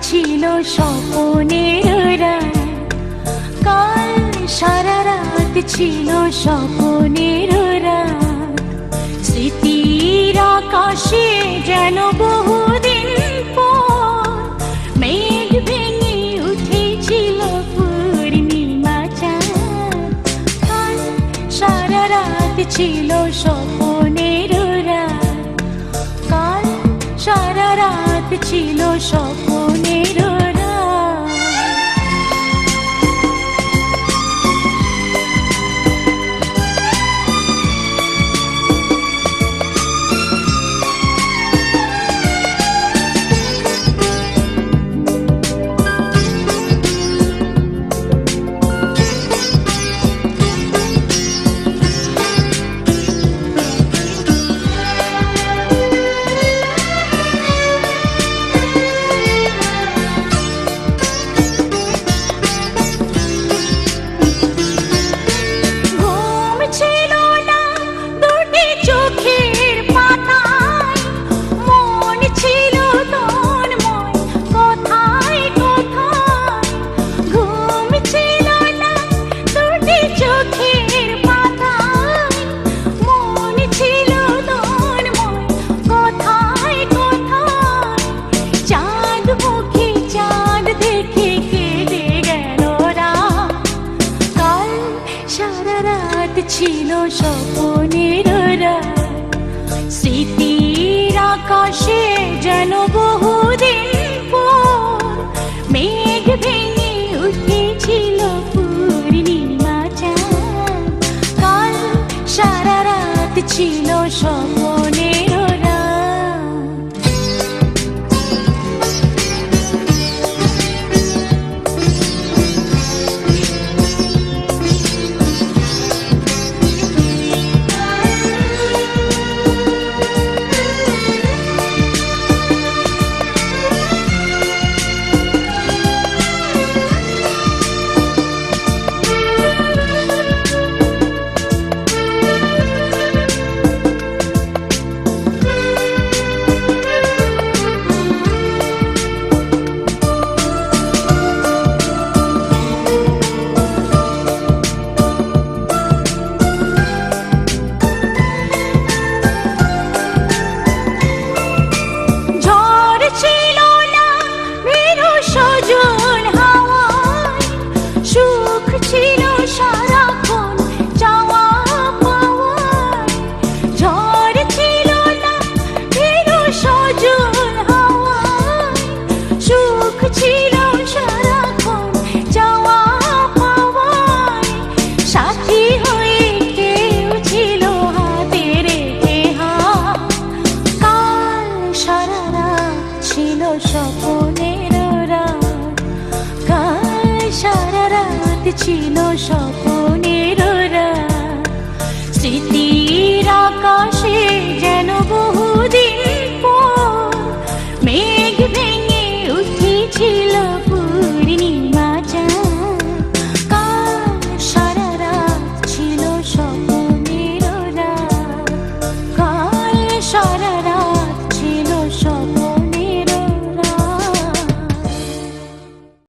ছিল স্বপ্নের রাত, কাল সারা রাত ছিল স্বপ্নের রাত। স্মৃতির আকাশে যেন বহুদিন পর মেঘ ভেঙে উঠেছিল পূর্ণিমা চাঁদ। কাল সারা রাত ছিল স্বপ্নের রাত, কাল সারা রাত ছিল স্বপ্নের রাত। ছিল স্বপ্নের রাত, স্মৃতির আকাশে যেন বহুদিন পর মেঘ ভেঙে উঠেছিল পূর্ণিমা চাঁদ। কাল সারা রাত ছিল স্বপ্নের রাত। স্বপ্নের রাত, কাল সারা রাত ছিল স্বপ্নের রাত। স্মৃতির আকাশে যেন বহু